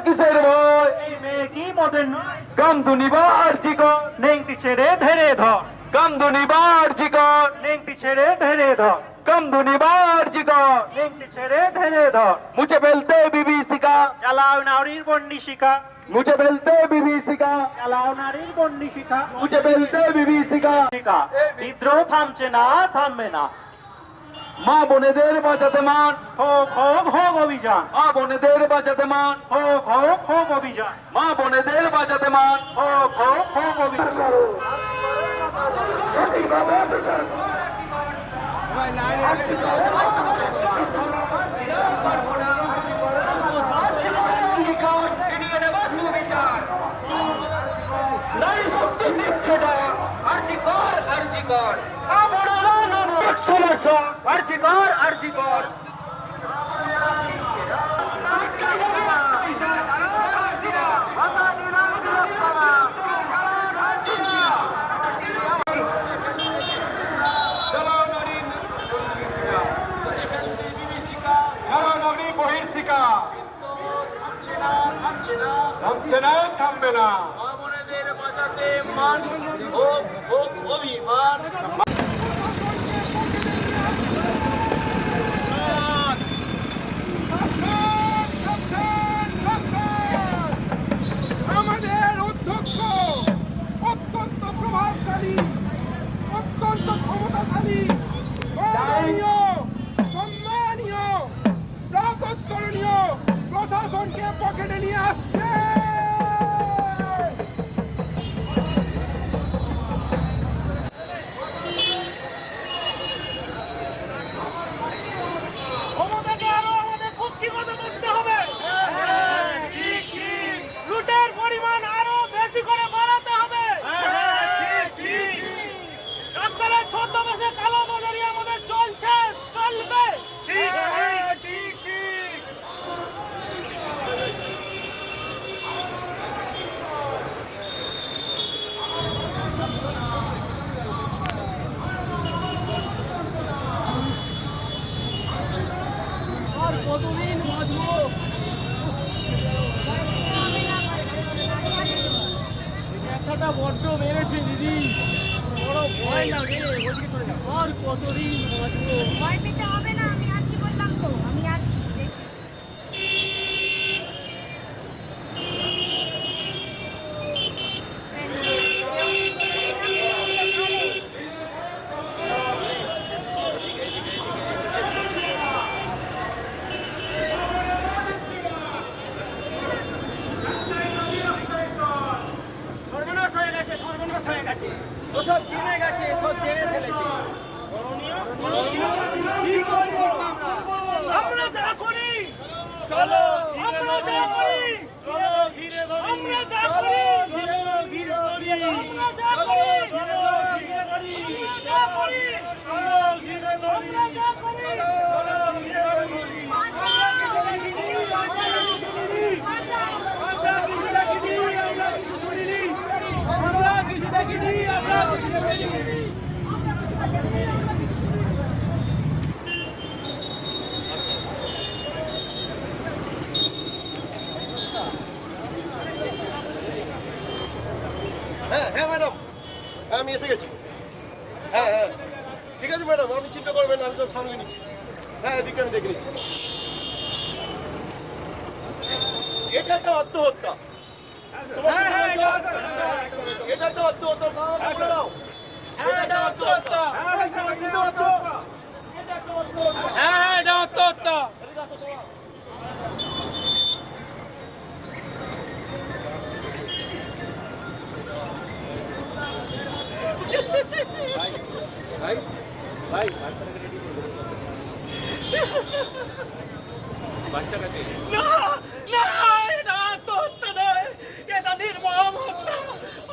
কিসের ভয়? এই মেয়ে কি মদের নয়? কামদুনি বার্জিকর, নেংটি ছেড়ে ধেরে ধর, কামদুনি বার্জিকর, নেংটি ছেড়ে ধেরে ধর, কামদুনি বার্জিকর। নেংটি ছেড়ে ধেরে ধর। মুছে ফেলতে বিভীষিকা, চালাও নারীর বন্দিশিকা, মুছে ফেলতে বিভীষিকা, চালাও নারীর বন্দিশিকা। মুছে ফেলতে বিভীষিকা। বিদ্রোহ থামছে না, থামবে না। মা বোনেদের বাঁচাতে মান, হোক হোক হোক অভিযান, মা বোনেদের বাঁচাতে মান, হোক হোক হোক অভিযান, মা বোনেদের বাঁচাতে মান। হোক হোক হোক অভিযান। বহির্শিকা থামছে না, থামবে না। আমাদের বাঁচাতে মান হোক হোক অভিমান। আমাদের অধ্যক্ষ অত্যন্ত প্রভাবশালী, অত্যন্ত ক্ষমতাশালী, গৌরবনীয়, সম্মানীয়, প্রাতঃস্মরণীয় প্রশাসনকে পকেটে নিয়ে আসছে। ক্ষমতাকে আরো আমাদের কক্ষিগত করতে হবে। লুটের পরিমাণ আরো বেশি করে বাড়াতে হবে। ডাক্তারের ছদ্মবেশে কালো বাজারি আমাদের চলছে, চলবে। আর কতদিন বাঁচবো? ব্যথাটা বড্ড বেড়েছে দিদি, বড় ভয় লাগে। আর কতদিন বাঁচবো? ভয় পেতে হবে না, আমি আছি বললাম তো, আমি আছি। দেখি। সর্বনাশ হয়ে গেছে, সর্বনাশ হয়ে গেছে। ওসব জেনে গেছে, সব জেনে ফেলেছে। কি করবো আমরা? যা করি চলো, আমরা যা করি চলো ঘিরে ধরি, আমরা যা করি চলো ঘিরে ধরি, আমরা যা করি চলো ঘিরে ধরি, আমরা যা করি চলো ঘিরে ধরি, আমরা যা করি চলো ঘিরে ধরি। হ্যাঁ হ্যাঁ ম্যাডাম, হ্যাঁ আমি এসে গেছি। হ্যাঁ হ্যাঁ ঠিক আছে ম্যাডাম, আপনি চিন্তা করবেন না, আমি সব সামলে নিচ্ছি। হ্যাঁ এদিকে আমি দেখে নিচ্ছি। এটা একটা আত্মহত্যা, এটা একটা আত্মহত্যা। হ্যাঁ, এটা আত্মহত্যা। হ্যাঁ, এটা আত্মহত্যা। না, না, এটা আত্মহত্যা নয়, এটা নির্মম হত্যা।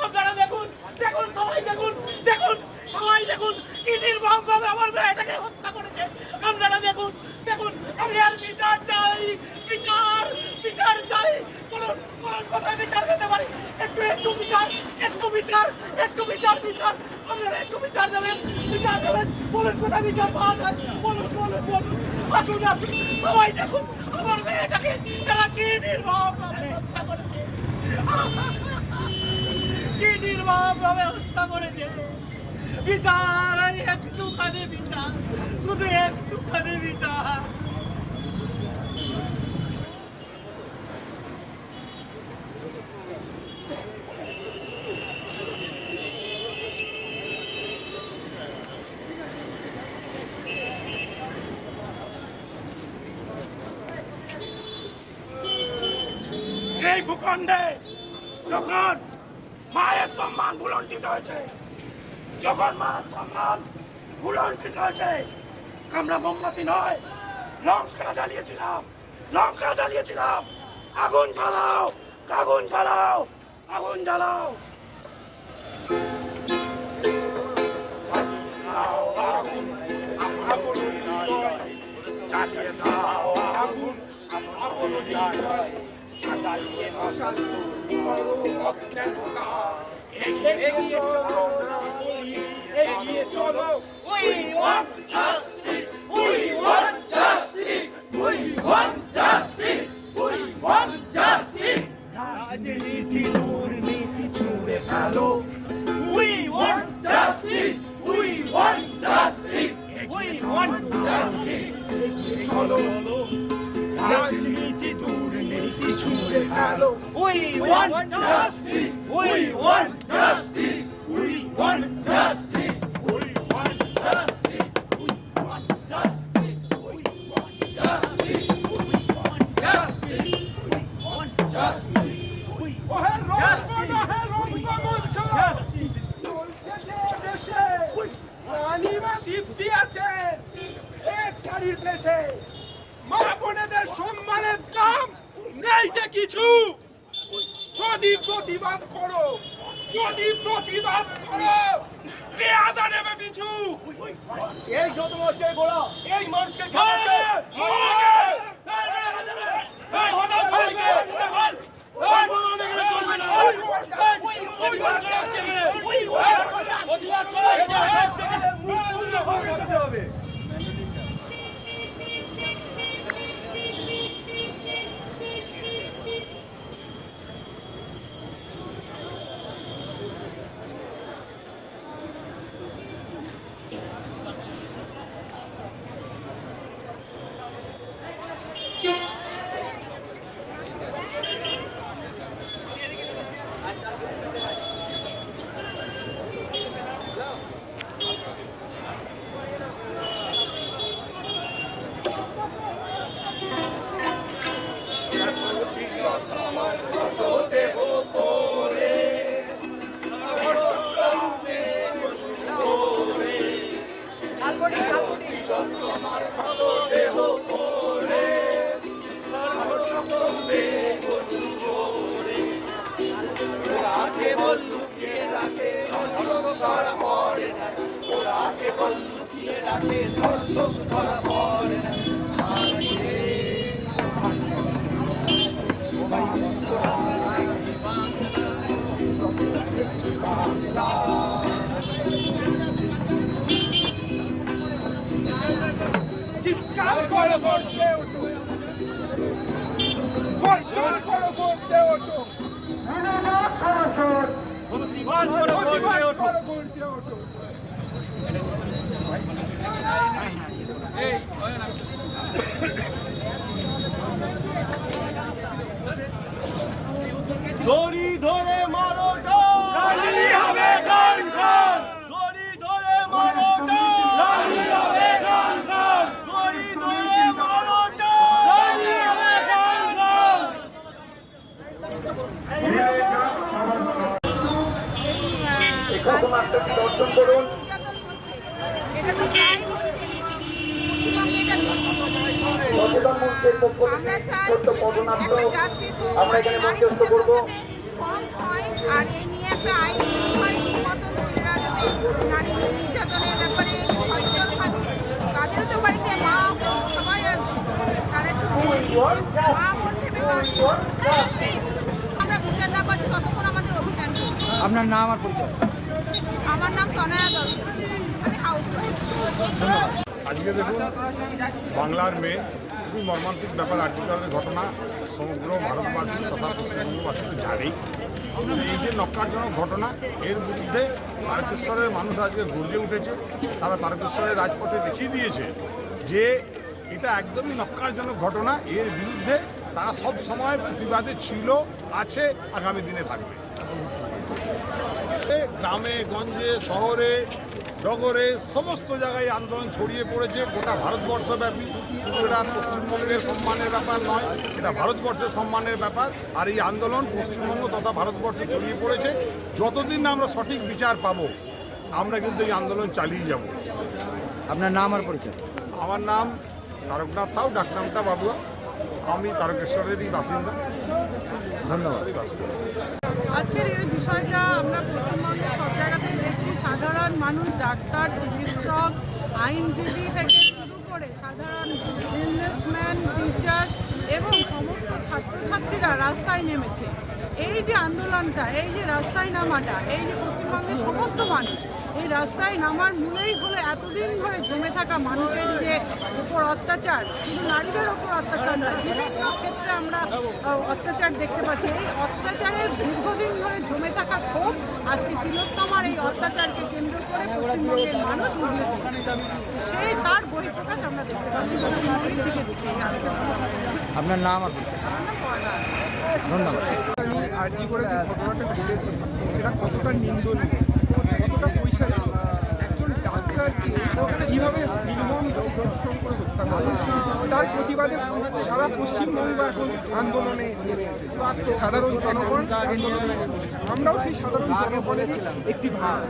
আপনারা দেখুন, দেখুন, সবাই দেখুন, দেখুন, সবাই দেখুন, কি নির্মম ভাবে আমার মেয়েটাকে হত্যা করেছে। আপনারা দেখুন, দেখুন, আমি আর বিচার চাই, বিচার, বিচার চাই। বলুন, বলুন, কোথায় বিচার পেতে পারি? একটু বিচার, একটু বিচার, একটু বিচার, বিচার। আপনারা একটু বিচার দেবেন, বিচার দেবেন। বলুন, কোথায় বিচার পাওয়া যায়? বলুন, বলুন, বলুন। আসুন, আসুন, সবাই দেখুন আমার মেয়েটাকে, এরা কি নির্মম ভাবে কি নির্মমভাবে হত্যা করেছে। বিচার, এই একটুখানি বিচার, শুধু একটুখানি বিচার। এই ভূখণ্ডে যখন মায়ের সম্মান ভুলণ্ঠিত হয়েছে, যখন মায়ের সম্মান ভুলণ্ঠিত হয়েছে, আমরা মোমবাতি নয় লঙ্কা জ্বালিয়েছিলাম, লঙ্কা জ্বালিয়েছিলাম। আগুন জ্বালাও, আগুন জ্বালাও, আগুন জ্বালাও। চালিয়ে দাও আগুন আপন হৃদয়, চালিয়ে মশাল করো অজ্ঞানতা। এগিয়ে চলো না বলি, এগিয়ে চলো। We want justice, we want justice, we want justice, we want justice. রাজনীতি দুর্নীতি ছুঁড়ে ফেলো। We want justice, we want justice, we want justice. এগিয়ে চলো, রাজনীতি দুর্নীতি ছুঁড়ে ফেলো। We want justice, we want justice, we want justice, we want justice, we want justice, we want justice, we want justice, we want justice, we ওহে রঙ্গনা হে রঙ্গমঞ্চ, চলছে দেশে রানীমা দীপ্তি আছে এক গাড়ির দেশে। মা বোনেদের সম্মানের দাম নেই যে কিছু। যদি প্রতিবাদ করো, যদি প্রতিবাদ করো, বেয়াদা নেবে পিছু। এই যত মশাই গোড়া এই মানুষকে হবে। চিৎকার করে বলছে ওঠো, গর্জন করে বলছে ওঠো, প্রতিবাদ করে বলছে ওঠো। দড়ি ধরে মারো টান, হবে গান গান, দড়ি ধরে মারো টান, হবে গান গান, দড়ি ধরে মারো টান। হবে গান গান। নির্যাতন হচ্ছে, এটা তো প্রায় হচ্ছে, পশ্চিমবঙ্গে এটা বেশি। আমরা চাই একটা জাস্টিস হোক, নারী নির্যাতন যাতে কম হয়, আর এই নিয়ে একটা আইন তৈরি হয় ঠিক মতন, ছেলেরা যাতে নারী নির্যাতনের ব্যাপারে সচেতন থাকে। তাদেরও তো বাড়িতে মা বোন সবাই আছে, তারা একটু মা বোন ভেবে কাজ করুন। আমরা বিচার না পাচ্ছি ততক্ষণ আমাদের অভিযান চলবে। আপনার নাম আর পরিচয়? আমার নাম তনয়া দত্ত, আমি হাউস ওয়াইফ। আজকে দেখুন বাংলার মেয়ে খুবই মর্মান্তিক ব্যাপার। আর্টিকেলের ঘটনা সমগ্র ভারতবাসী তথা পশ্চিমবঙ্গবাসী তো জানেই। এই যে নক্কারজনক ঘটনা, এর বিরুদ্ধে তারকেশ্বরের মানুষ আজকে গর্জে উঠেছে। তারা তারকেশ্বরের রাজপথে দেখিয়ে দিয়েছে যে এটা একদমই নক্কারজনক ঘটনা। এর বিরুদ্ধে তারা সব সময় প্রতিবাদে ছিল, আছে, আগামী দিনে থাকবে। গ্রামে গঞ্জে শহরে নগরে সমস্ত জায়গায় আন্দোলন ছড়িয়ে পড়েছে গোটা ভারতবর্ষব্যাপী। শুধু এটা পশ্চিমবঙ্গের সম্মানের ব্যাপার নয়, এটা ভারতবর্ষের সম্মানের ব্যাপার। আর এই আন্দোলন পশ্চিমবঙ্গ তথা ভারতবর্ষে ছড়িয়ে পড়েছে। যতদিন না আমরা সঠিক বিচার পাবো, আমরা কিন্তু এই আন্দোলন চালিয়ে যাব। আপনার নাম আর পরিচয়? আমার নাম তারকনাথ সাউ, ডাকনামটা বাবুয়া। আমি তারকেশ্বরেরই বাসিন্দা। ধন্যবাদ। আজকের এই বিষয়টা আমরা পশ্চিমবঙ্গের সব জায়গাতেই দেখছি। সাধারণ মানুষ, ডাক্তার, চিকিৎসক, আইনজীবী থেকে শুরু করে সাধারণ বিজনেসম্যান, টিচার এবং সমস্ত ছাত্রছাত্রীরা রাস্তায় নেমেছে। এই যে আন্দোলনটা, এই যে রাস্তায় নামাটা, এই যে পশ্চিমবঙ্গের সমস্ত মানুষ এই রাস্তায় নামার মূলেই হলো এতদিন ধরে জমে থাকা মানুষের যে উপর অত্যাচার, শুধু নারীদের ওপর অত্যাচার নয়, বিভিন্ন ক্ষেত্রে আমরা অত্যাচার দেখতে পাচ্ছি। এই অত্যাচারের দীর্ঘদিন ধরে জমে থাকা ক্ষোভ আজকে তিলোত্তমার এই অত্যাচারকে কেন্দ্র করে পশ্চিমবঙ্গের মানুষ উঠে পড়েছে। সেই তার বহিঃপ্রকাশ আমরা দেখতে পাচ্ছি পশ্চিমবঙ্গের দিকে দিকে। আপনার নাম আর পরিচয়? ধন্যবাদ। আর্জি করে যে ঘটনাটা ঘটেছে সেটা কতটা নিন্দনীয়, কতটা পৈশাচিক। একজন ডাক্তারকে কীভাবে নির্মম ধর্ষণ করে হত্যা করা, তার প্রতিবাদে সারা পশ্চিমবঙ্গ এখন আন্দোলনে নেমে উঠেছে। সাধারণ জনগণ আন্দোলনে নেমে উঠেছে। আমরাও সেই সাধারণ জনগণের একটি ভাগ।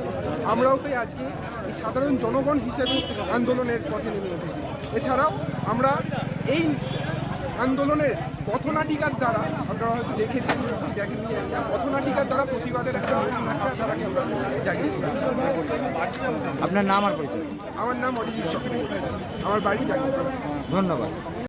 আমরাও তাই আজকে এই সাধারণ জনগণ হিসেবে আন্দোলনের পথে নেমে উঠেছি। এছাড়াও আমরা এই আন্দোলনের পথনাটিকার দ্বারা, আপনারা হয়তো দেখেছেন, দেখেননি একটা পথনাটিকার দ্বারা প্রতিবাদের একটা ভাবধারাকে আমরা জাগিয়ে তুলেছি। আপনার নাম আর পরিচয়? আমার নাম অরিজিৎ চক্রবর্তী, আমার বাড়ি জাগিয়ে। ধন্যবাদ।